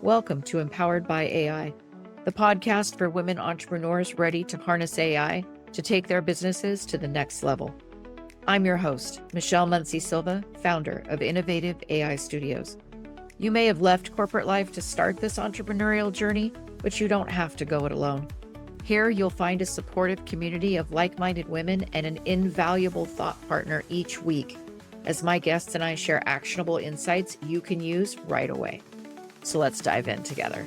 Welcome to Empowered by AI, the podcast for women entrepreneurs ready to harness AI to take their businesses to the next level. I'm your host, Michelle Muncy-Silva, founder of Innovative AI Studios. You may have left corporate life to start this entrepreneurial journey, but you don't have to go it alone. Here, you'll find a supportive community of like-minded women and an invaluable thought partner each week, as my guests and I share actionable insights you can use right away. So let's dive in together.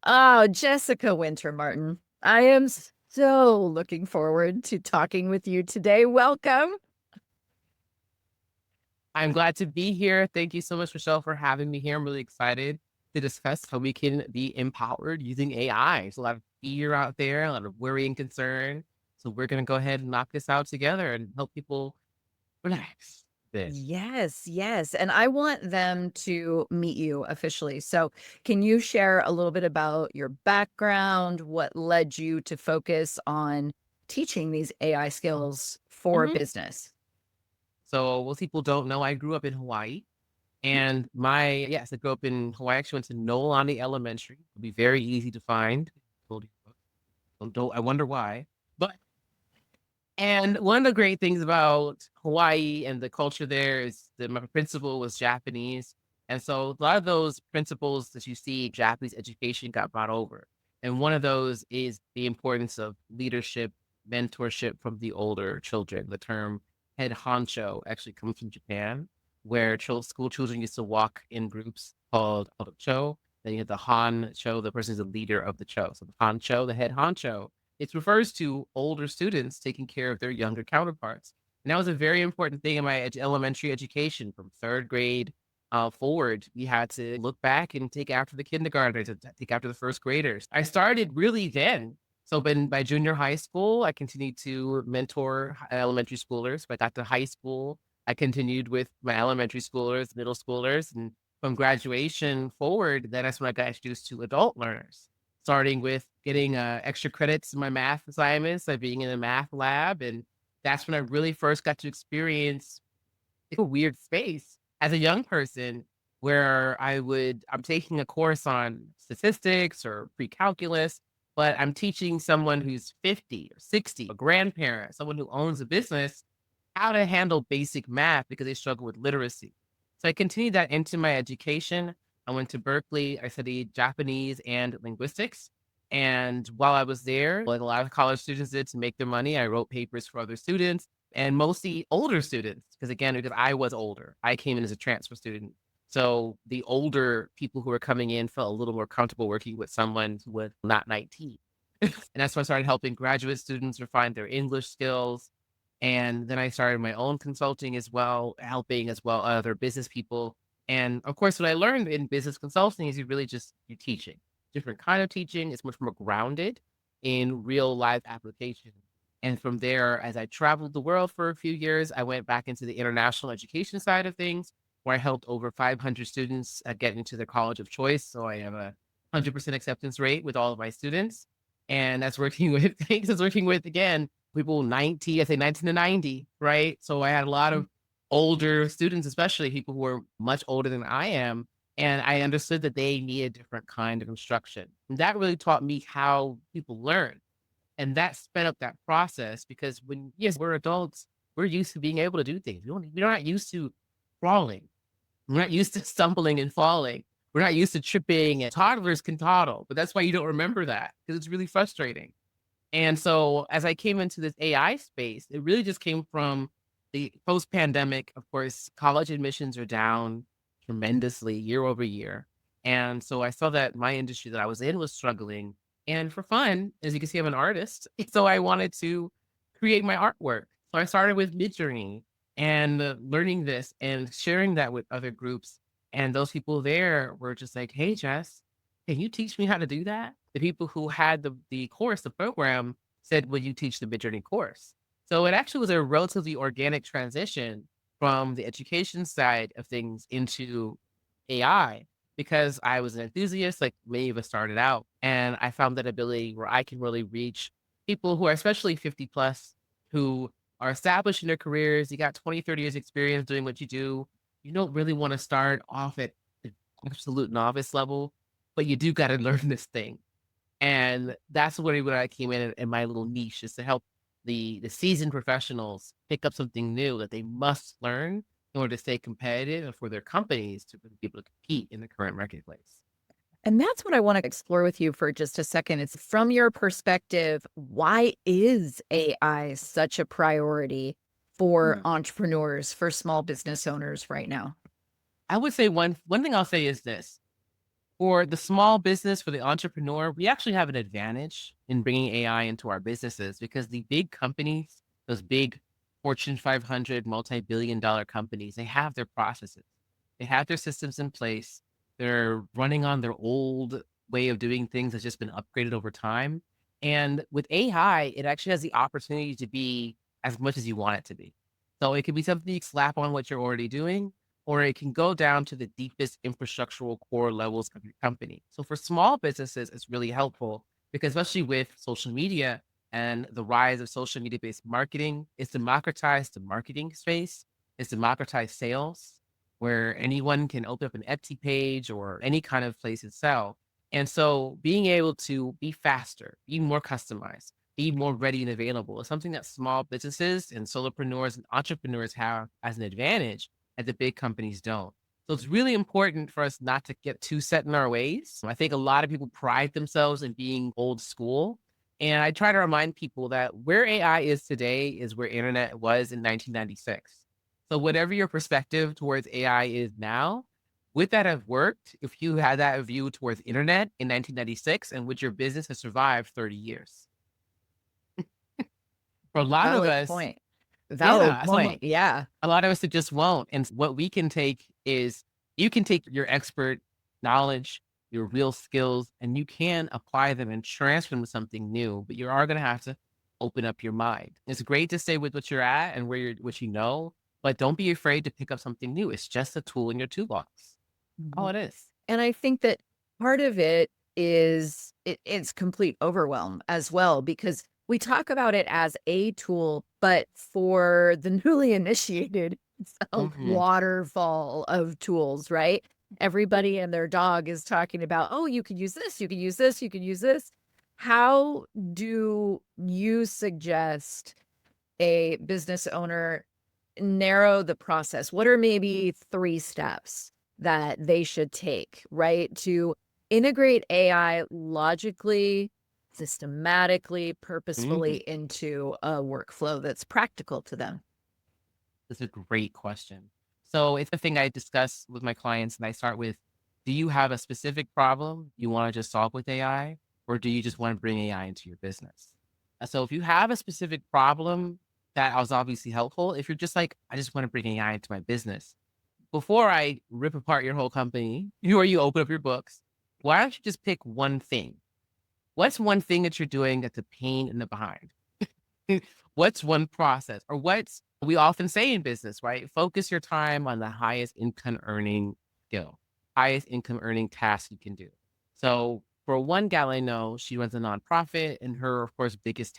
Oh, Jessica Wynter Martin, I am so looking forward to talking with you today. Welcome. I'm glad to be here. Thank you so much, Michelle, for having me here. I'm really excited to discuss how we can be empowered using AI. There's a lot of fear out there, a lot of worry and concern. So we're going to go ahead and knock this out together and help people relax a bit. Yes. And I want them to meet you officially. So can you share a little bit about your background, what led you to focus on teaching these AI skills for Mhm. business? So most people don't know, I grew up in Hawaii. And I grew up in Hawaii. I actually went to Noelani Elementary. It'll be very easy to find. Told you. Don't I wonder why. But And one of the great things about Hawaii and the culture there is that my principal was Japanese. And so a lot of those principles that you see in Japanese education got brought over. And one of those is the importance of leadership, mentorship from the older children. The term head honcho actually comes from Japan, where school children used to walk in groups called cho. Then you have the honcho, the person who's the leader of the cho. So the honcho, the head honcho, it refers to older students taking care of their younger counterparts. And that was a very important thing in my elementary education from third grade forward. We had to look back and take after the kindergartners, and take after the first graders. I started really then. So by junior high school, I continued to mentor elementary schoolers. But I got to high school, I continued with my elementary schoolers, middle schoolers, and from graduation forward, then that's when I got introduced to adult learners, starting with getting extra credits in my math assignments, like being in a math lab. And that's when I really first got to experience a weird space as a young person where I'm taking a course on statistics or pre-calculus, but I'm teaching someone who's 50 or 60, a grandparent, someone who owns a business, how to handle basic math because they struggle with literacy. So I continued that into my education. I went to Berkeley. I studied Japanese and linguistics. And while I was there, like a lot of college students did to make their money, I wrote papers for other students and mostly older students. Because I was older, I came in as a transfer student. So the older people who were coming in felt a little more comfortable working with someone who was not 19. And that's when I started helping graduate students refine their English skills. And then I started my own consulting as well, helping as well other business people. And of course, what I learned in business consulting is you're teaching. Different kind of teaching. It's much more grounded in real life application. And from there, as I traveled the world for a few years, I went back into the international education side of things, where I helped over 500 students get into their college of choice. So I have a 100% acceptance rate with all of my students. And that's working with, thanks, that's working with, again, people 90, I say 19 to 90, right? So I had a lot of older students, especially people who were much older than I am. And I understood that they need a different kind of instruction. And that really taught me how people learn. And that sped up that process because yes, we're adults, we're used to being able to do things. We're not used to crawling. We're not used to stumbling and falling. We're not used to tripping, and toddlers can toddle, but that's why you don't remember that because it's really frustrating. And so as I came into this AI space, it really just came from the post pandemic. Of course, college admissions are down tremendously year over year. And so I saw that my industry that I was in was struggling. And for fun, as you can see, I'm an artist. So I wanted to create my artwork. So I started with Midjourney and learning this and sharing that with other groups. And those people there were just like, hey, Jess, can you teach me how to do that? The people who had the course, the program, said, will you teach the Midjourney course? So it actually was a relatively organic transition from the education side of things into AI because I was an enthusiast, like many of us started out. And I found that ability where I can really reach people who are especially 50 plus, who are established in their careers. You got 20, 30 years experience doing what you do. you don't really want to start off at the absolute novice level, but you do got to learn this thing. And that's where I came in my little niche is to help the seasoned professionals pick up something new that they must learn in order to stay competitive and for their companies to be able to compete in the current marketplace. And that's what I want to explore with you for just a second. It's from your perspective, why is AI such a priority for entrepreneurs, for small business owners right now? I would say one thing I'll say is this. For the small business, for the entrepreneur, we actually have an advantage in bringing AI into our businesses because the big companies, those big Fortune 500 multi-billion dollar companies, they have their processes. They have their systems in place. They're running on their old way of doing things that's just been upgraded over time. And with AI, it actually has the opportunity to be as much as you want it to be. So it can be something you slap on what you're already doing, or it can go down to the deepest infrastructural core levels of your company. So for small businesses, it's really helpful because especially with social media and the rise of social media based marketing, it's democratized the marketing space. It's democratized sales where anyone can open up an Etsy page or any kind of place and sell. And so being able to be faster, be more customized, be more ready and available is something that small businesses and solopreneurs and entrepreneurs have as an advantage that the big companies don't. So it's really important for us not to get too set in our ways. I think a lot of people pride themselves in being old school. And I try to remind people that where AI is today is where internet was in 1996. So whatever your perspective towards AI is now, would that have worked if you had that view towards internet in 1996 and would your business have survived 30 years? For a lot of Valid us, point. Valid yeah, so point. Yeah. a lot of us that just won't. And what we can take is you can take your expert knowledge, your real skills, and you can apply them and transfer them to something new, but you are going to have to open up your mind. It's great to stay with what you're at and where you're, what you know, but don't be afraid to pick up something new. It's just a tool in your toolbox. All Mhm. it is. And I think that part of it is it's complete overwhelm as well, because we talk about it as a tool, but for the newly initiated, it's a Hmm. waterfall of tools, right? Everybody and their dog is talking about, oh, you could use this, you could use this, you could use this. How do you suggest a business owner narrow the process? What are maybe 3 steps that they should take, right, to integrate AI logically, systematically, purposefully Hmm. into a workflow that's practical to them? That's a great question. So it's the thing I discuss with my clients, and I start with, do you have a specific problem you want to just solve with AI, or do you just want to bring AI into your business? So if you have a specific problem, that was obviously helpful. If you're just like, I just want to bring AI into my business, before I rip apart your whole company, or you open up your books, why don't you just pick one thing? What's one thing that you're doing that's a pain in the behind? What's one process or what's we often say in business, right? Focus your time on the highest income earning skill, highest income earning task you can do. So for one gal I know, she runs a nonprofit, and her, of course, biggest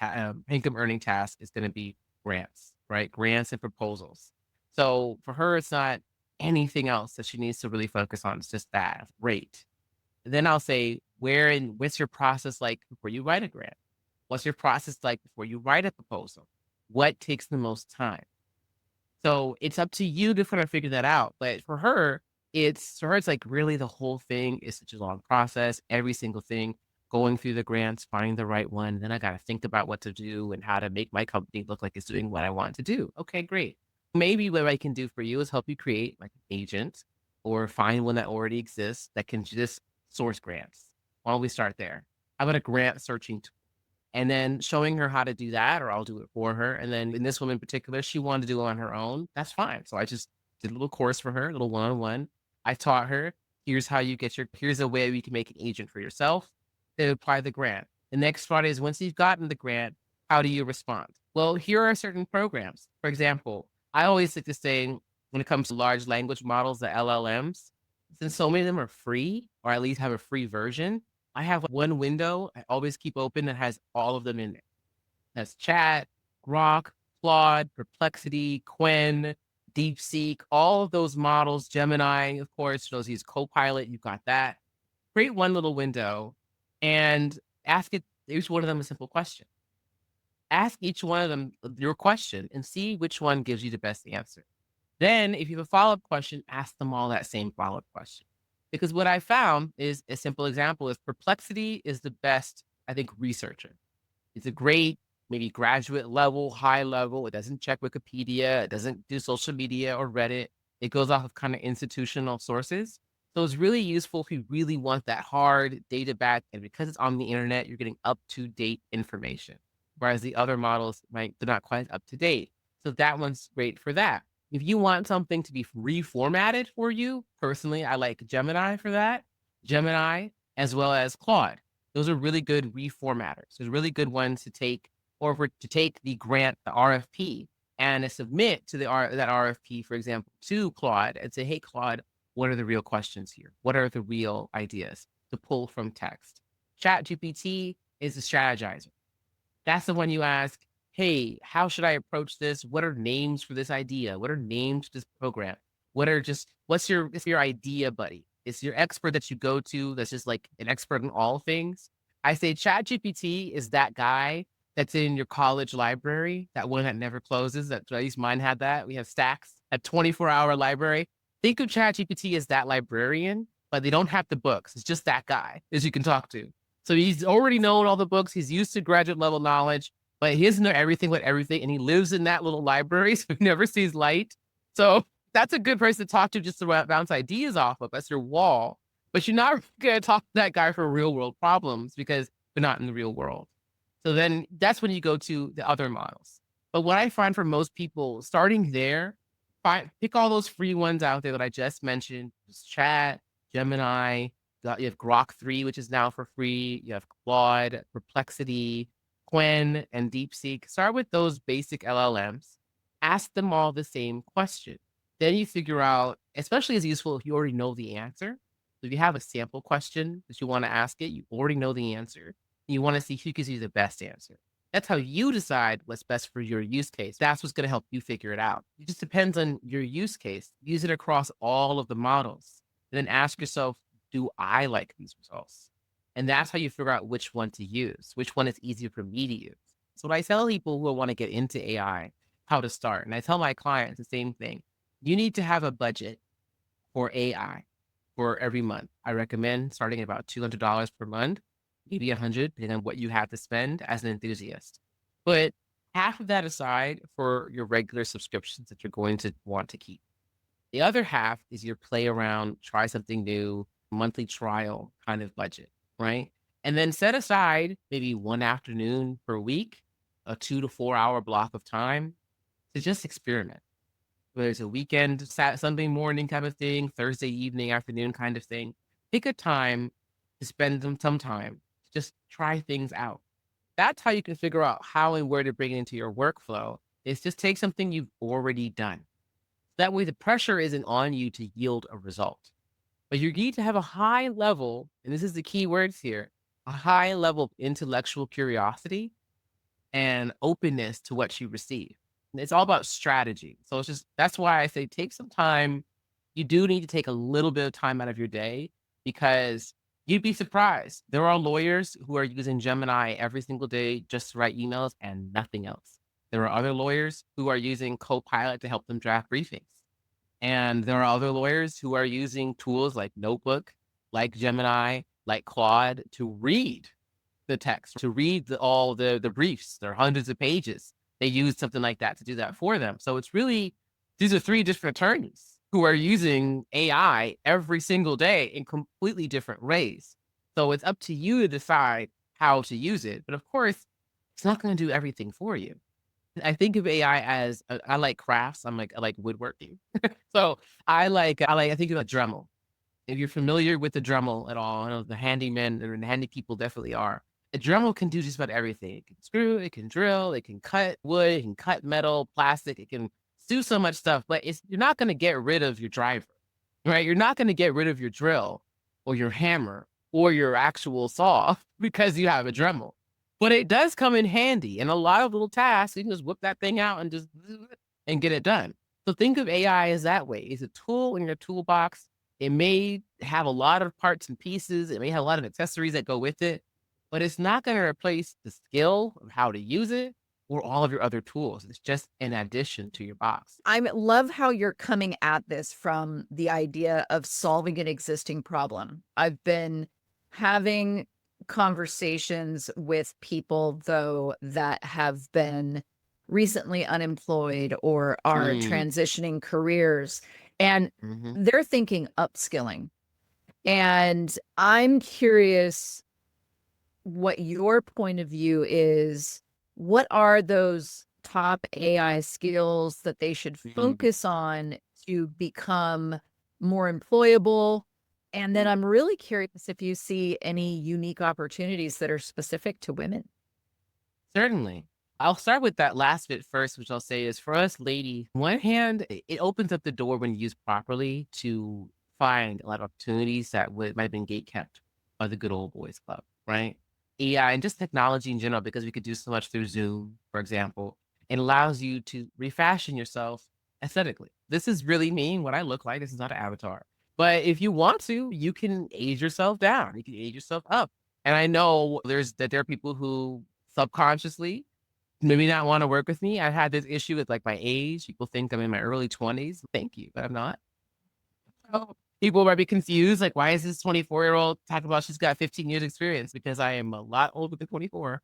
income earning task is going to be grants, right? Grants and proposals. So for her, it's not anything else that she needs to really focus on. It's just that. Great. Then I'll say, what's your process like before you write a grant? What's your process like before you write a proposal? What takes the most time? So it's up to you to kind of figure that out. But it's like really the whole thing is such a long process. Every single thing, going through the grants, finding the right one. Then I got to think about what to do and how to make my company look like it's doing what I want to do. Okay, great. Maybe what I can do for you is help you create like an agent or find one that already exists that can just source grants. Why don't we start there? How about a grant searching tool? And then showing her how to do that, or I'll do it for her. And then in this one in particular, she wanted to do it on her own. That's fine. So I just did a little course for her, a little one-on-one. I taught her, here's a way we can make an agent for yourself. Then apply the grant. The next part is once you've gotten the grant, how do you respond? Well, here are certain programs. For example, I always like to say when it comes to large language models, the LLMs, since so many of them are free, or at least have a free version, I have one window I always keep open that has all of them in it. That's Chat, Grok, Claude, Perplexity, Quen, DeepSeek, all of those models, Gemini, of course, those use Copilot, you've got that. Create one little window and ask each one of them a simple question. Ask each one of them your question and see which one gives you the best answer. Then, if you have a follow-up question, ask them all that same follow-up question. Because what I found is a simple example is Perplexity is the best, I think, researcher. It's a great, maybe graduate level, high level. It doesn't check Wikipedia. It doesn't do social media or Reddit. It goes off of kind of institutional sources. So it's really useful if you really want that hard data back. And because it's on the internet, you're getting up-to-date information. Whereas the other models, they're not quite up to date. So that one's great for that. If you want something to be reformatted for you, personally, I like Gemini for that. Gemini as well as Claude. Those are really good reformatters. They're really good ones to take, or to take the grant, the RFP, and to submit to that RFP, for example, to Claude and say, hey, Claude, what are the real questions here? What are the real ideas to pull from text? ChatGPT is a strategizer. That's the one you ask, hey, how should I approach this? What are names for this idea? What are names for this program? What's your idea buddy? It's your expert that you go to that's just like an expert in all things. I say ChatGPT is that guy that's in your college library, that one that never closes. At least mine had that. We have Stacks, a 24-hour library. Think of ChatGPT as that librarian, but they don't have the books. It's just that guy as you can talk to. So he's already known all the books. He's used to graduate level knowledge, but he doesn't know everything with everything. And he lives in that little library, so he never sees light. So that's a good person to talk to just to bounce ideas off of. That's your wall. But you're not going to talk to that guy for real world problems because they're not in the real world. So then that's when you go to the other models. But what I find for most people, starting there, pick all those free ones out there that I just mentioned. Just Chat, Gemini, you have Grok 3, which is now for free. You have Claude, Perplexity, Qwen, and DeepSeek. Start with those basic LLMs. Ask them all the same question. Then you figure out, especially as useful if you already know the answer. So if you have a sample question that you want to ask it, you already know the answer. You want to see who gives you the best answer. That's how you decide what's best for your use case. That's what's going to help you figure it out. It just depends on your use case. Use it across all of the models. And then ask yourself, do I like these results? And that's how you figure out which one to use, which one is easier for me to use. So when I tell people who want to get into AI, how to start, and I tell my clients the same thing. You need to have a budget for AI for every month. I recommend starting at about $200 per month, maybe $100, depending on what you have to spend as an enthusiast. But half of that aside for your regular subscriptions that you're going to want to keep. The other half is your play around, try something new, monthly trial kind of budget, right? And then set aside maybe one afternoon per week, a 2 to 4 hour block of time to just experiment. Whether it's a weekend, Sunday morning kind of thing, Thursday evening, afternoon kind of thing. Pick a time to spend some time to just try things out. That's how you can figure out how and where to bring it into your workflow. Is just take something you've already done. That way the pressure isn't on you to yield a result. But you need to have a high level, and this is the key words here, a high level of intellectual curiosity and openness to what you receive. And it's all about strategy. So it's just, that's why I say take some time. You do need to take a little bit of time out of your day because you'd be surprised. There are lawyers who are using Gemini every single day just to write emails and nothing else. There are other lawyers who are using Copilot to help them draft briefings. And there are other lawyers who are using tools like Notebook, like Gemini, like Claude to read the text, to read all the briefs. There are hundreds of pages. They use something like that to do that for them. So it's really, these are 3 different attorneys who are using AI every single day in completely different ways. So it's up to you to decide how to use it. But of course, it's not going to do everything for you. I think of AI as I like crafts. I like woodworking. So I think of a Dremel. If you're familiar with the Dremel at all, I know the handymen and the handy people definitely are. A Dremel can do just about everything. It can screw, it can drill, it can cut wood, it can cut metal, plastic, it can do so much stuff, but you're not going to get rid of your driver, right? You're not going to get rid of your drill or your hammer or your actual saw because you have a Dremel. But it does come in handy in a lot of little tasks. You can just whip that thing out and get it done. So think of AI as that way. It's a tool in your toolbox. It may have a lot of parts and pieces. It may have a lot of accessories that go with it, but it's not going to replace the skill of how to use it or all of your other tools. It's just an addition to your box. I love how you're coming at this from the idea of solving an existing problem. I've been having conversations with people, though, that have been recently unemployed or are Mm, transitioning careers, and mhm, they're thinking upskilling. And I'm curious what your point of view is. What are those top AI skills that they should mhm. focus on to become more employable? And then I'm really curious if you see any unique opportunities that are specific to women. Certainly. I'll start with that last bit first, which I'll say is for us ladies, one hand, it opens up the door when used properly to find a lot of opportunities that might have been gate kept by the good old boys club, right? AI and just technology in general, because we could do so much through Zoom, for example, it allows you to refashion yourself aesthetically. This is really me, what I look like. This is not an avatar. But if you want to, you can age yourself down. You can age yourself up. And I know there are people who subconsciously maybe not want to work with me. I've had this issue with like my age. People think I'm in my early 20s. Thank you, but I'm not. So people might be confused. Like, why is this 24-year-old talking about she's got 15 years experience? Because I am a lot older than 24.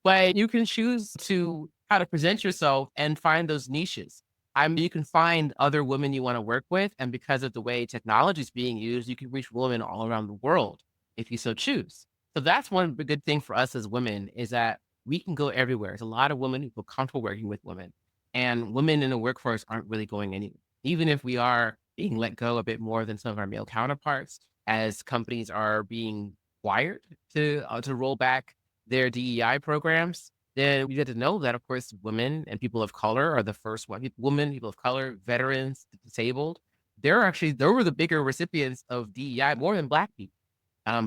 But you can choose to how to present yourself and find those niches. You can find other women you want to work with. And because of the way technology is being used, you can reach women all around the world if you so choose. So that's one good thing for us as women is that we can go everywhere. There's a lot of women who feel comfortable working with women, and women in the workforce aren't really going anywhere. Even if we are being let go a bit more than some of our male counterparts, as companies are being wired to roll back their DEI programs, then we get to know that, of course, women and people of color are the first one. Women, people of color, veterans, disabled. They were the bigger recipients of DEI more than Black people.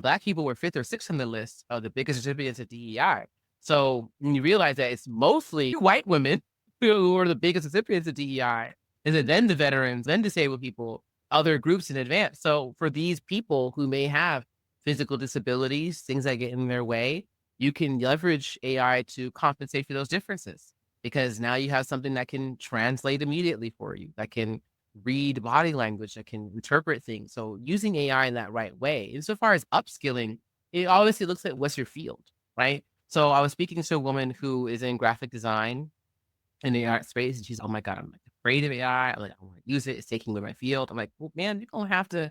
Black people were fifth or sixth on the list of the biggest recipients of DEI. So when you realize that it's mostly white women who are the biggest recipients of DEI, and then the veterans, then disabled people, other groups in advance. So for these people who may have physical disabilities, things that get in their way, you can leverage AI to compensate for those differences because now you have something that can translate immediately for you, that can read body language, that can interpret things. So using AI in that right way. Insofar as upskilling, it obviously looks at what's your field, right? So I was speaking to a woman who is in graphic design in the art space, and she's, oh my God, I'm like afraid of AI. I'm like, I want to use it. It's taking away my field. I'm like, well, man, you're gonna have to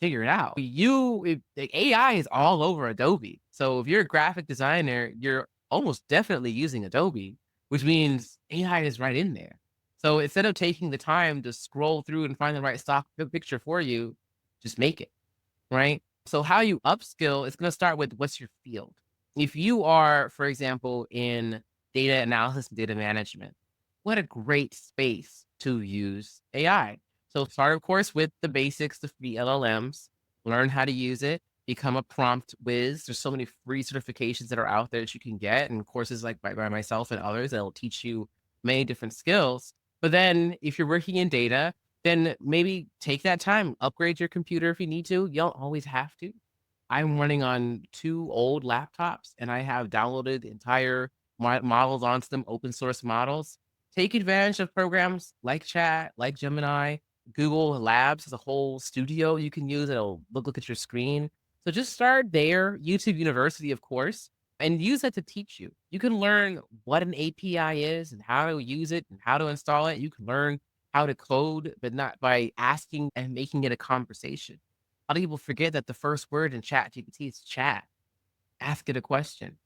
figure it out. The AI is all over Adobe. So if you're a graphic designer, you're almost definitely using Adobe, which means AI is right in there. So instead of taking the time to scroll through and find the right stock picture for you, just make it, right? So how you upskill is going to start with what's your field. If you are, for example, in data analysis and data management, what a great space to use AI. So start, of course, with the basics of the LLMs, learn how to use it, become a prompt whiz. There's so many free certifications that are out there that you can get, and courses like by myself and others that will teach you many different skills. But then if you're working in data, then maybe take that time, upgrade your computer if you need to. You don't always have to. I'm running on 2 old laptops, and I have downloaded entire models onto them, open source models. Take advantage of programs like Chat, like Gemini. Google Labs is a whole studio you can use. It'll look at your screen. So just start there. YouTube University, of course, and use that to teach you. You can learn what an API is and how to use it and how to install it. You can learn how to code, but not by asking and making it a conversation. A lot of people forget that the first word in Chat GPT is chat. Ask it a question.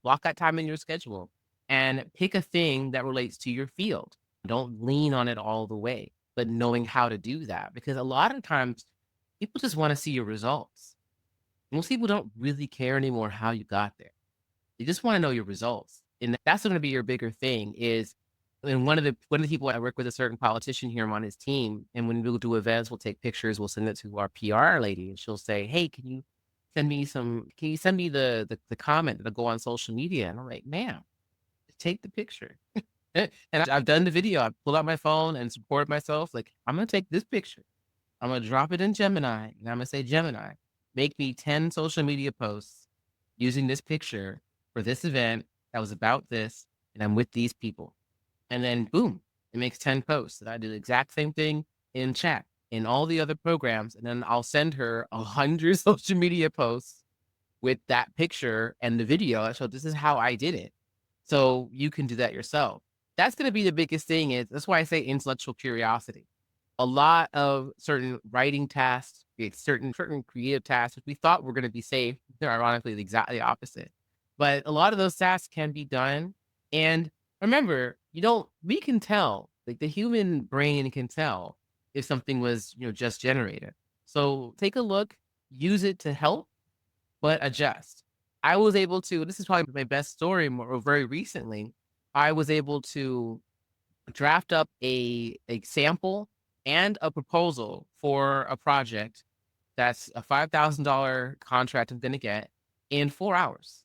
Block that time in your schedule and pick a thing that relates to your field. Don't lean on it all the way, but knowing how to do that. Because a lot of times people just want to see your results. Most people don't really care anymore how you got there. They just want to know your results. And that's going to be your bigger thing is and one of the people I work with, a certain politician here, I'm on his team. And when we'll do events, we'll take pictures, we'll send it to our PR lady, and she'll say, hey, can you send me the comment that'll go on social media? And I'm like, ma'am, take the picture. And I've done the video. I pulled out my phone and supported myself. Like, I'm going to take this picture. I'm going to drop it in Gemini. And I'm going to say, Gemini, make me 10 social media posts using this picture for this event that was about this. And I'm with these people. And then boom, it makes 10 posts. And I do the exact same thing in chat, in all the other programs. And then I'll send her 100 social media posts with that picture and the video. So this is how I did it. So you can do that yourself. That's going to be the biggest thing. That's why I say intellectual curiosity. A lot of certain writing tasks, certain creative tasks, which we thought were going to be safe, they're ironically exactly the opposite. But a lot of those tasks can be done. And remember, we can tell, like the human brain can tell if something was, just generated. So take a look, use it to help, but adjust. I was able to, this is probably my best story very recently. I was able to draft up a sample and a proposal for a project that's a $5,000 contract I'm going to get in 4 hours.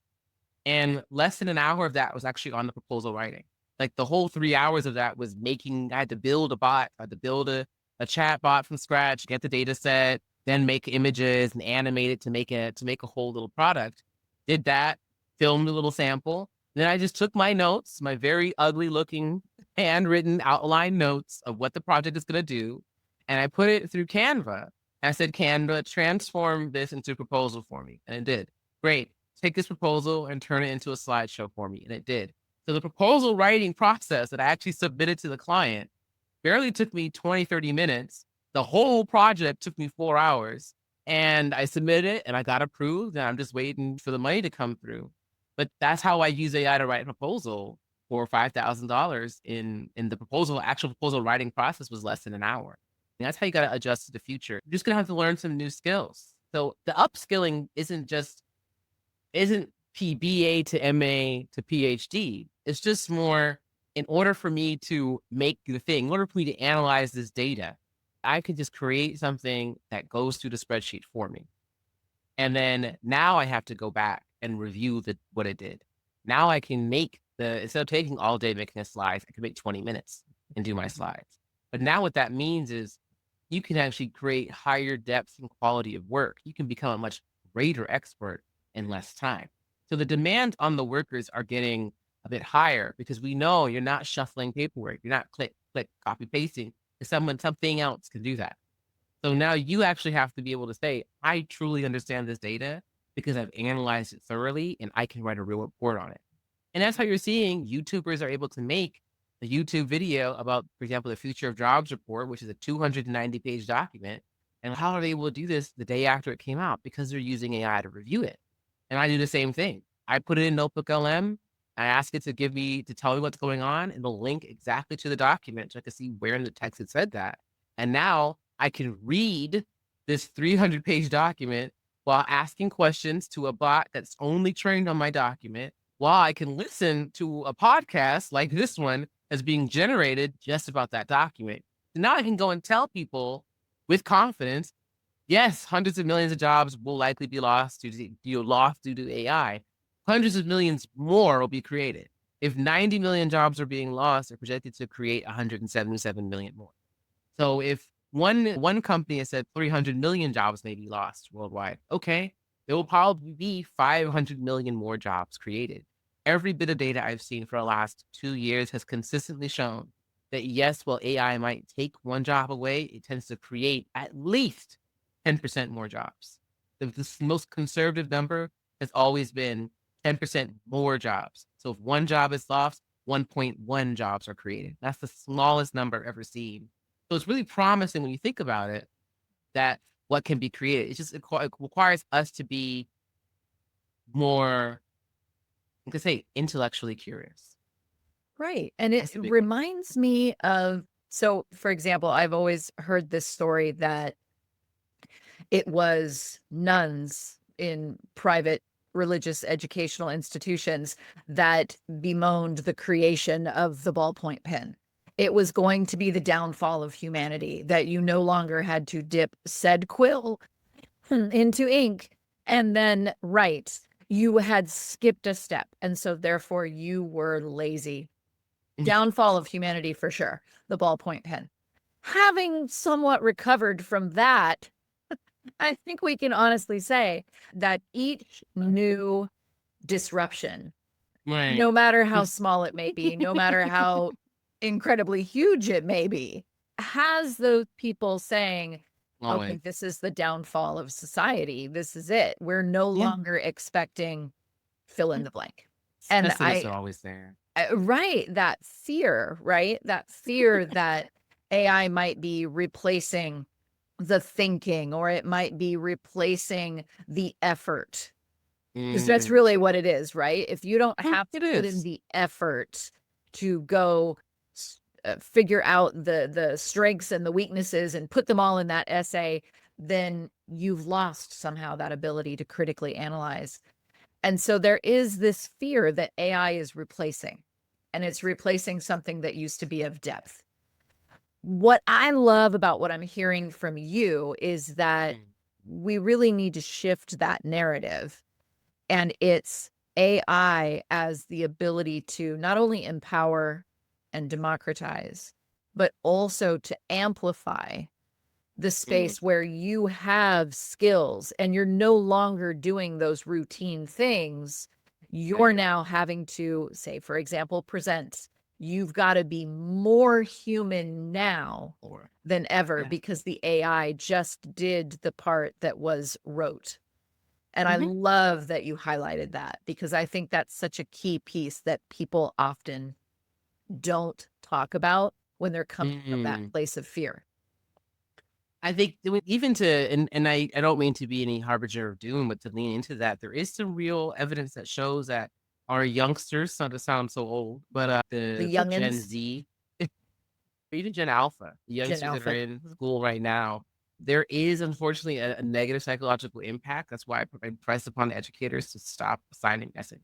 And less than an hour of that was actually on the proposal writing. Like the whole 3 hours of that was I had to build a bot, I had to build a chat bot from scratch, get the data set, then make images and animate it to make a whole little product. Did that, filmed a little sample. Then I just took my notes, my very ugly looking handwritten outline notes of what the project is going to do. And I put it through Canva. I said, Canva, transform this into a proposal for me. And it did. Great. Take this proposal and turn it into a slideshow for me. And it did. So the proposal writing process that I actually submitted to the client barely took me 20, 30 minutes. The whole project took me 4 hours. And I submitted it and I got approved. And I'm just waiting for the money to come through. But that's how I use AI to write a proposal for $5,000 in the proposal. Actual proposal writing process was less than an hour. And that's how you got to adjust to the future. You're just going to have to learn some new skills. So the upskilling isn't PBA to MA to PhD. It's just more, in order for me to make the thing, in order for me to analyze this data, I could just create something that goes through the spreadsheet for me. And then now I have to go back and review what it did. Now I can instead of taking all day making a slide, I can make 20 minutes and do my slides. But now what that means is you can actually create higher depth and quality of work. You can become a much greater expert in less time. So the demand on the workers are getting a bit higher because we know you're not shuffling paperwork. You're not click, copy, pasting. Something else can do that. So now you actually have to be able to say, I truly understand this data because I've analyzed it thoroughly and I can write a real report on it. And that's how you're seeing YouTubers are able to make a YouTube video about, for example, the Future of Jobs report, which is a 290-page document. And how are they able to do this the day after it came out? Because they're using AI to review it. And I do the same thing. I put it in Notebook LM. I ask it to tell me what's going on, and it'll link exactly to the document so I can see where in the text it said that. And now I can read this 300-page document while asking questions to a bot that's only trained on my document, while I can listen to a podcast like this one that's being generated just about that document. So now I can go and tell people with confidence, yes, hundreds of millions of jobs will likely be lost due to AI. Hundreds of millions more will be created. If 90 million jobs are being lost, they're projected to create 177 million more. So if one company has said 300 million jobs may be lost worldwide, okay, there will probably be 500 million more jobs created. Every bit of data I've seen for the last 2 years has consistently shown that yes, while AI might take one job away, it tends to create at least 10% more jobs. The most conservative number has always been 10% more jobs. So if one job is lost, 1.1 jobs are created. That's the smallest number I've ever seen. So it's really promising when you think about it, that what can be created. It requires us to be more, I could say, intellectually curious. Right. And it reminds me of, so for example, I've always heard this story that it was nuns in private religious educational institutions that bemoaned the creation of the ballpoint pen. It was going to be the downfall of humanity, that you no longer had to dip said quill into ink and then write. You had skipped a step. And so therefore you were lazy. Downfall of humanity for sure. The ballpoint pen. Having somewhat recovered from that, I think we can honestly say that each new disruption, Right. no matter how small it may be, no matter how incredibly huge it may be, has those people saying, okay, Always. this is the downfall of society. This is it. We're no Yeah. longer expecting fill in the blank. And Pessimists are always there. right, that fear, right? That fear that AI might be replacing the thinking, or it might be replacing the effort. Because that's really what it is, right? If you don't have to put in the effort to go figure out the strengths and the weaknesses and put them all in that essay, then you've lost somehow that ability to critically analyze. And so there is this fear that AI is replacing, and it's replacing something that used to be of depth. What I love about what I'm hearing from you is that we really need to shift that narrative. And it's AI as the ability to not only empower and democratize, but also to amplify the space where you have skills and you're no longer doing those routine things. You're now having to, say, for example, present. You've got to be more human now than ever because the AI just did the part that was rote. And I love that you highlighted that, because I think that's such a key piece that people often don't talk about when they're coming from that place of fear. I think even to, and I don't mean to be any harbinger of doom, but to lean into that, there is some real evidence that shows that our youngsters, not to sound so old, but the Gen youngins. Z, or even Gen Alpha, the youngsters that Alpha. are in school right now, there is unfortunately a negative psychological impact. That's why I press upon the educators to stop assigning essays,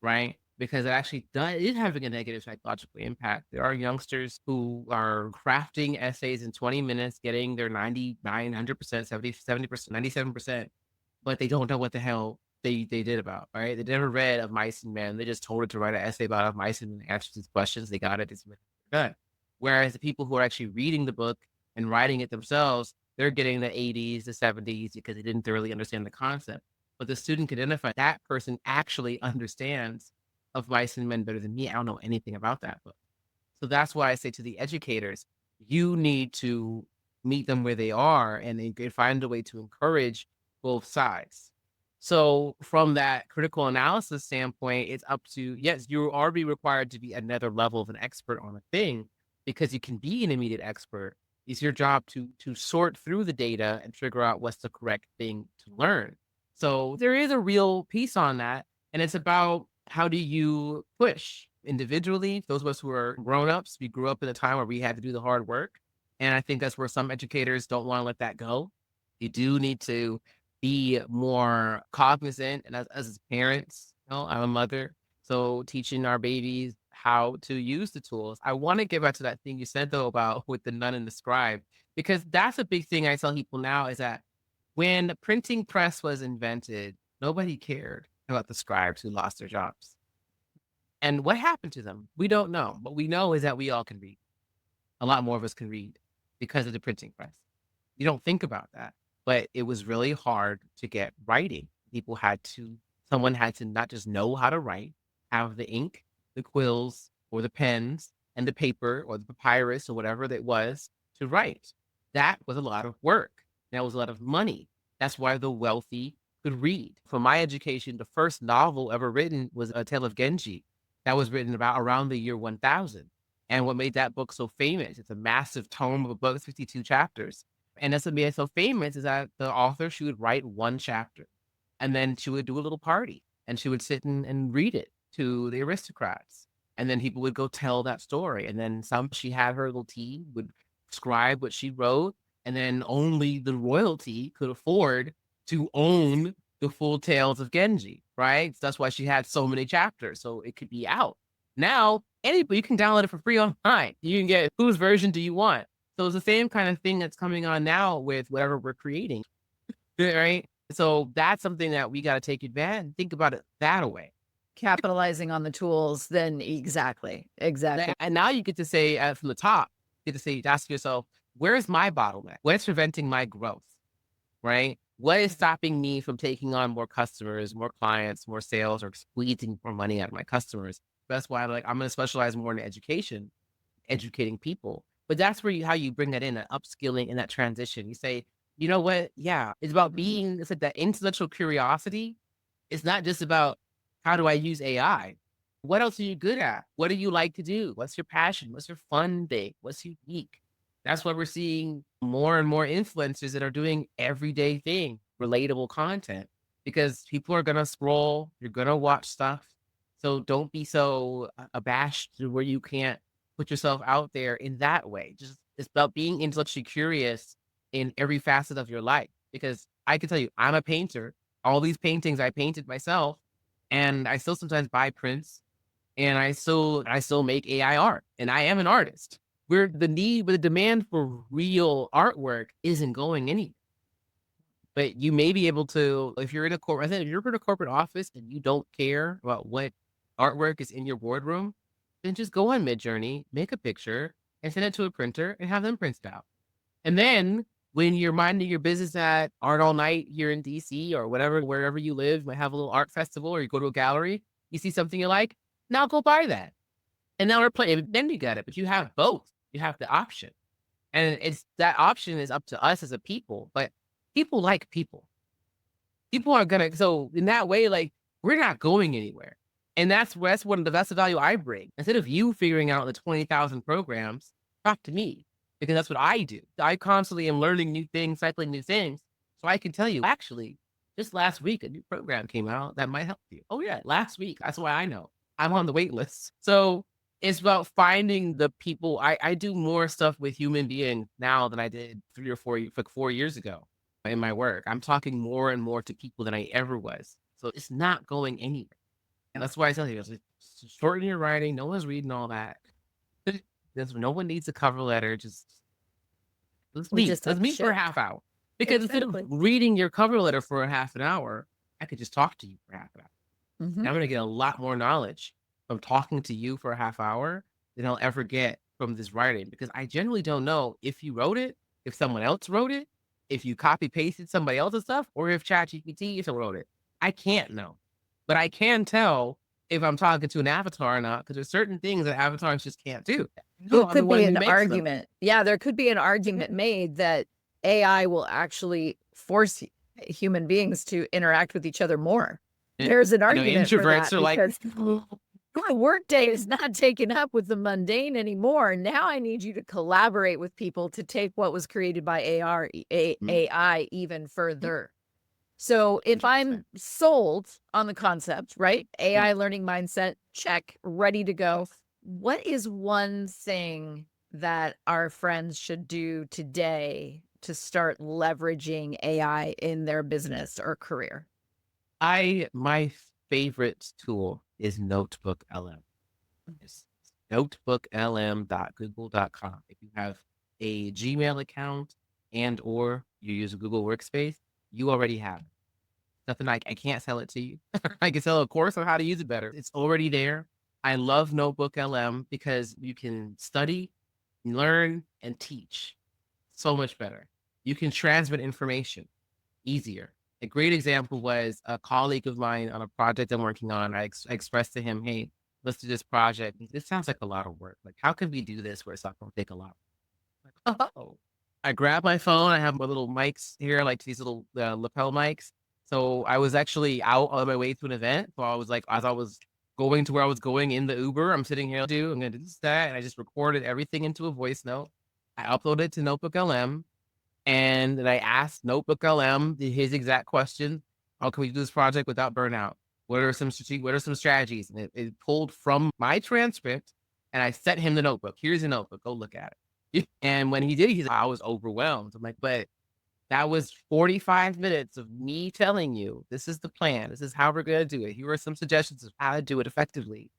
right? Because it actually is having a negative psychological impact. There are youngsters who are crafting essays in 20 minutes, getting their 99, 100%, 70%, 97%, but they don't know what the hell they did about, right? They never read Of Mice and Men. They just told it to write an essay about Of Mice and Men, answers these questions. They got it. It's done. Whereas the people who are actually reading the book and writing it themselves, they're getting the 80s, the 70s because they didn't thoroughly understand the concept. But the student can identify that person actually understands Of Mice and Men better than me. I don't know anything about that book. So that's why I say to the educators, you need to meet them where they are and find a way to encourage both sides. So from that critical analysis standpoint, it's up to, yes, you're already required to be another level of an expert on a thing because you can be an immediate expert. It's your job to sort through the data and figure out what's the correct thing to learn. So there is a real piece on that. And it's about, how do you push individually? Those of us who are grown-ups, we grew up in a time where we had to do the hard work. And I think that's where some educators don't want to let that go. You do need to be more cognizant. And as parents, I'm a mother, so teaching our babies how to use the tools. I want to get back to that thing you said, though, about with the nun and the scribe, because that's a big thing I tell people now is that when the printing press was invented, nobody cared about the scribes who lost their jobs. And what happened to them? We don't know. What we know is that we all can read. A lot more of us can read because of the printing press. You don't think about that, but it was really hard to get writing. Someone had to not just know how to write, have the ink, the quills, or the pens, and the paper, or the papyrus, or whatever it was to write. That was a lot of work. That was a lot of money. That's why the wealthy could read. For my education, the first novel ever written was A Tale of Genji. That was written about around the year 1000. And what made that book so famous, it's a massive tome of a book, 52 chapters. And that's what made it so famous is that the author, she would write one chapter and then she would do a little party and she would sit and read it to the aristocrats. And then people would go tell that story. And then she had her little team would scribe what she wrote. And then only the royalty could afford to own the full tales of Genji, right? So that's why she had so many chapters, so it could be out. Now, anybody, you can download it for free online. You can get, whose version do you want? So it's the same kind of thing that's coming on now with whatever we're creating, right? So that's something that we got to take advantage, think about it that way. capitalizing on the tools, then exactly. And now you get to say from the top, you get to say, ask yourself, where's my bottleneck? What's preventing my growth, right? What is stopping me from taking on more customers, more clients, more sales, or squeezing more money out of my customers? That's why I'm going to specialize more in education, educating people. But that's where how you bring that in, that upskilling and that transition. You say, you know what? Yeah, it's about it's like that intellectual curiosity. It's not just about how do I use AI? What else are you good at? What do you like to do? What's your passion? What's your fun thing? What's unique? That's why we're seeing more and more influencers that are doing everyday thing, relatable content, because people are going to scroll, you're going to watch stuff. So don't be so abashed to where you can't put yourself out there in that way. Just it's about being intellectually curious in every facet of your life. Because I can tell you, I'm a painter. All these paintings I painted myself, and I still sometimes buy prints, and I still make AI art, and I am an artist. Where the demand for real artwork isn't going anywhere. But you may be able to, if you're in a corporate office and you don't care about what artwork is in your boardroom, then just go on Midjourney, make a picture, and send it to a printer and have them print it out. And then when you're minding your business at Art All Night here in DC or whatever, wherever you live, might have a little art festival, or you go to a gallery, you see something you like, now go buy that. And now we're playing, then you got it, but you have both. You have the option. And that option is up to us as a people, but people like people. People are so in that way, like, we're not going anywhere. And that's the value I bring. Instead of you figuring out the 20,000 programs, talk to me, because that's what I do. I constantly am learning new things, cycling new things. So I can tell you, actually, just last week, a new program came out that might help you. Oh yeah, last week. That's why I know. I'm on the wait list. So it's about finding the people. I do more stuff with human beings now than I did 4 years ago in my work. I'm talking more and more to people than I ever was. So it's not going anywhere. And that's why I tell you, shorten your writing. No one's reading all that. No one needs a cover letter. Let's meet for a half hour. Because instead of reading your cover letter for a half an hour, I could just talk to you for half an hour. And I'm going to get a lot more knowledge from talking to you for a half hour than I'll ever get from this writing, because I generally don't know if you wrote it, if someone else wrote it, if you copy pasted somebody else's stuff, or if ChatGPT wrote it. I can't know, but I can tell if I'm talking to an avatar or not, because there's certain things that avatars just can't do. There could be an argument. Yeah, there could be an argument made that AI will actually force human beings to interact with each other more. There's an argument for that, introverts are like, my workday is not taken up with the mundane anymore. Now I need you to collaborate with people to take what was created by AI even further. So if I'm sold on the concept, right? AI learning mindset, check, ready to go. What is one thing that our friends should do today to start leveraging AI in their business or career? My favorite tool is Notebook LM. It's notebooklm.google.com. If you have a Gmail account or you use a Google Workspace, you already have it. Nothing I can't sell it to you. I can sell a course on how to use it better. It's already there. I love Notebook LM because you can study, learn, and teach so much better. You can transmit information easier. A great example was a colleague of mine on a project I'm working on. I expressed to him, hey, let's do this project. This sounds like a lot of work. Like, how can we do this where it's not going to take a lot? Like, oh. I grabbed my phone. I have my little mics here, like these little lapel mics. So I was actually out on my way to an event. So I was like, as I was going to where I was going in the Uber, I'm sitting here, I'm going to do this, that. And I just recorded everything into a voice note. I uploaded it to Notebook LM. And then I asked Notebook LM his exact question: how can we do this project without burnout? What are some strategies? And it pulled from my transcript, and I sent him the notebook. Here's a notebook. Go look at it. And when he did, he's like, I was overwhelmed. I'm like, but that was 45 minutes of me telling you, this is the plan. This is how we're going to do it. Here are some suggestions of how to do it effectively.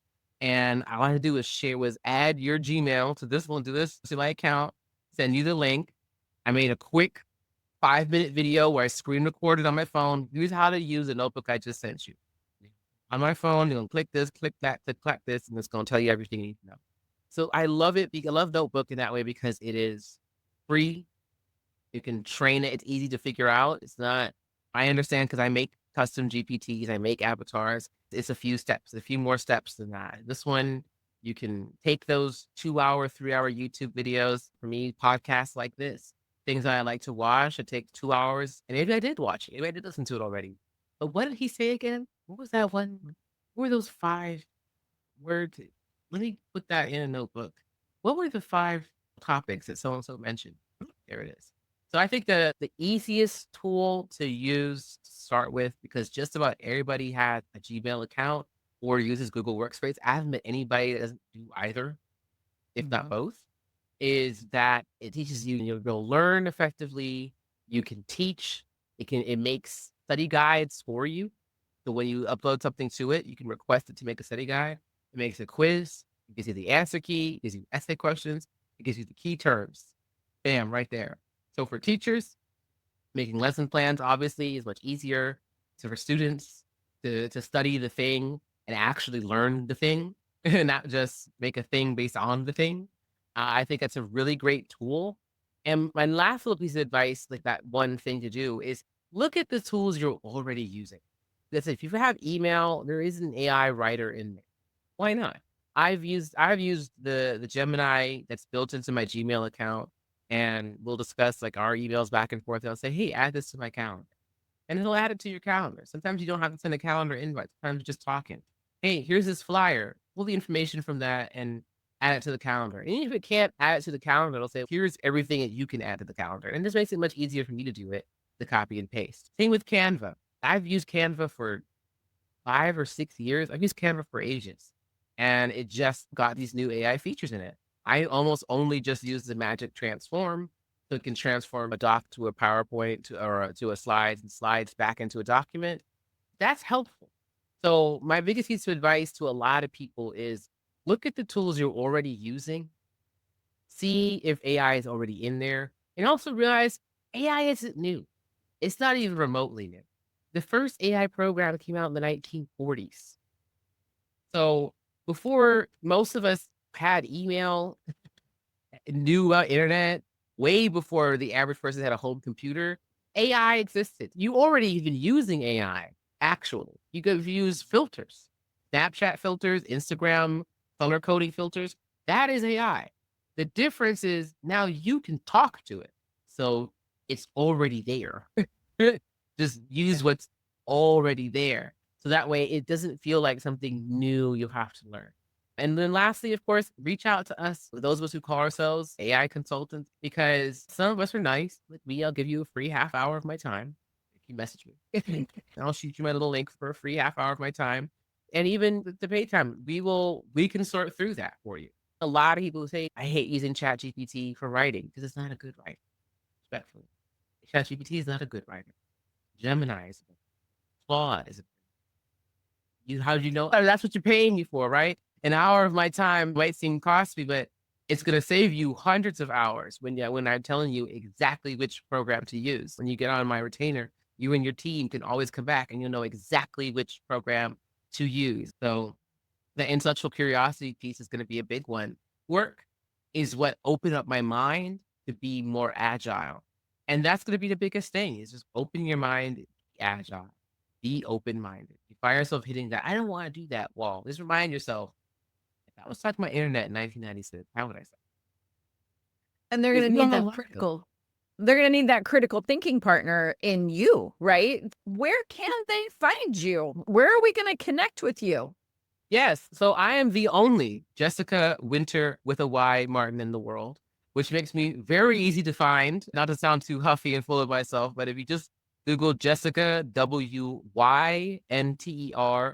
And all I had to do was add your Gmail to this one, to my account, send you the link. I made a quick 5-minute video where I screen recorded on my phone. Here's how to use the notebook I just sent you. On my phone, you're gonna click this, click that, click this, and it's gonna tell you everything you need to know. So I love it. I love Notebook in that way because it is free. You can train it. It's easy to figure out. It's not, I understand because I make custom GPTs, I make avatars. It's a few steps, a few more steps than that. This one, you can take those 2-hour, 3-hour YouTube videos. For me, podcasts like this, things that I like to watch, it takes 2 hours. And maybe I did watch it. Maybe I did listen to it already. But what did he say again? What was that one? What were those 5 words? Let me put that in a notebook. What were the 5 topics that so and so mentioned? There it is. So I think the easiest tool to use to start with, because just about everybody has a Gmail account or uses Google Workspace. I haven't met anybody that doesn't do either, if not both, is that it teaches you, you'll learn effectively. You can teach. It makes study guides for you. So when you upload something to it, you can request it to make a study guide. It makes a quiz. It gives you the answer key. It gives you essay questions. It gives you the key terms. Bam, right there. So for teachers, making lesson plans obviously is much easier. So for students to study the thing and actually learn the thing, and not just make a thing based on the thing, I think that's a really great tool. And my last little piece of advice, like that one thing to do, is look at the tools you're already using. That's if you have email, there is an AI writer in there. Why not? I've used the Gemini that's built into my Gmail account, and we'll discuss like our emails back and forth. I'll say, hey, add this to my calendar. And it'll add it to your calendar. Sometimes you don't have to send a calendar invite. Sometimes you're just talking. Hey, here's this flyer. Pull the information from that and add it to the calendar. And if it can't add it to the calendar, it'll say, here's everything that you can add to the calendar. And this makes it much easier for me to do it, the copy and paste. Same with Canva. I've used Canva for 5 or 6 years. I've used Canva for ages. And it just got these new AI features in it. I almost only just use the magic transform, so it can transform a doc to a PowerPoint to a slides, and slides back into a document. That's helpful. So my biggest piece of advice to a lot of people is look at the tools you're already using, see if AI is already in there, and also realize AI isn't new. It's not even remotely new. The first AI program came out in the 1940s. So before most of us had email, knew about internet, way before the average person had a home computer, AI existed. You already even using AI, actually. You could use filters, Snapchat filters, Instagram color coding filters. That is AI. The difference is now you can talk to it. So it's already there. Just use what's already there. So that way it doesn't feel like something new you have to learn. And then lastly, of course, reach out to us, those of us who call ourselves AI consultants, because some of us are nice. Like me, I'll give you a free half hour of my time if you message me. I'll shoot you my little link for a free half hour of my time. And even the paid time, we can sort through that for you. A lot of people say, I hate using ChatGPT for writing because it's not a good writer. Respectfully. ChatGPT is not a good writer. Gemini is a Claude is a how do you know? That's what you're paying me for, right? An hour of my time might seem costly, but it's going to save you hundreds of hours when I'm telling you exactly which program to use. When you get on my retainer, you and your team can always come back and you'll know exactly which program to use. So the intellectual curiosity piece is going to be a big one. Work is what opened up my mind to be more agile. And that's going to be the biggest thing is just open your mind, be agile, be open-minded. You find yourself hitting that, I don't want to do that wall. Just remind yourself, if I was talking about internet in 1996, how would I say? And they're going to need that critical thinking partner in you, right? Where can they find you? Where are we going to connect with you? Yes. So I am the only Jessica Wynter with a Y Martin in the world, which makes me very easy to find. Not to sound too huffy and full of myself, but if you just Google Jessica Wynter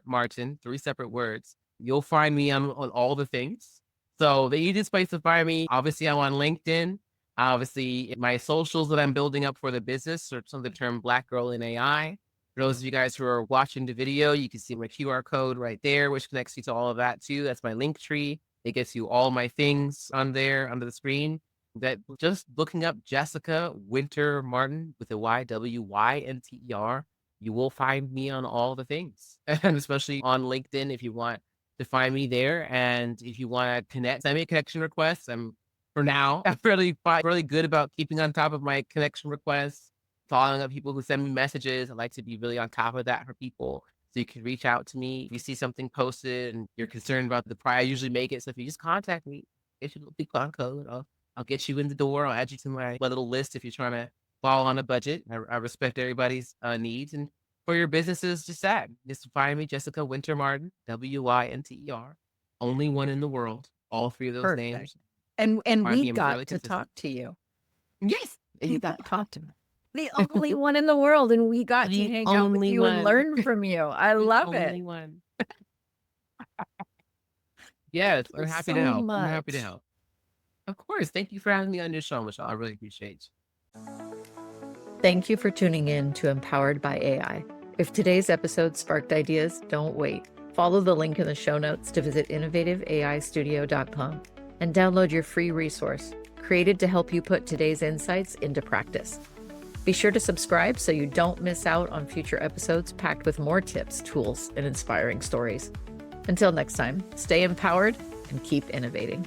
Martin, 3 separate words, you'll find me on all the things. So the easiest place to find me, obviously I'm on LinkedIn. Obviously my socials that I'm building up for the business, or some of the term Black Girl in AI. For those of you guys who are watching the video, you can see my QR code right there, which connects you to all of that too. That's my link tree. It gets you all my things on there under the screen. That just looking up Jessica Wynter Martin with a YWYNTER you will find me on all the things, and especially on LinkedIn if you want to find me there. And if you want to connect, send me a connection request. For now, I'm really good about keeping on top of my connection requests, following up people who send me messages. I like to be really on top of that for people. So you can reach out to me if you see something posted and you're concerned about the price. I usually make it. So if you just contact me, get your little coupon code. I'll get you in the door. I'll add you to my little list if you're trying to fall on a budget. I respect everybody's needs. And for your businesses, just find me, Jessica Wynter Martin, Winter. Only one in the world. All three of those Perfect. names. And Find we me, I'm got really to consistent. talk to you. Yes. And you got to talk to me. The only one in the world, and we got to The hang out with only you and one. learn from you. I love Only it. one. Yes, Thank I'm you happy so to help. I'm happy to much. help. Of course. Thank you for having me on your show, Michelle. I really appreciate you. Thank you for tuning in to Empowered by AI. If today's episode sparked ideas, don't wait. Follow the link in the show notes to visit innovativeaistudio.com and download your free resource created to help you put today's insights into practice. Be sure to subscribe so you don't miss out on future episodes packed with more tips, tools, and inspiring stories. Until next time, stay empowered and keep innovating.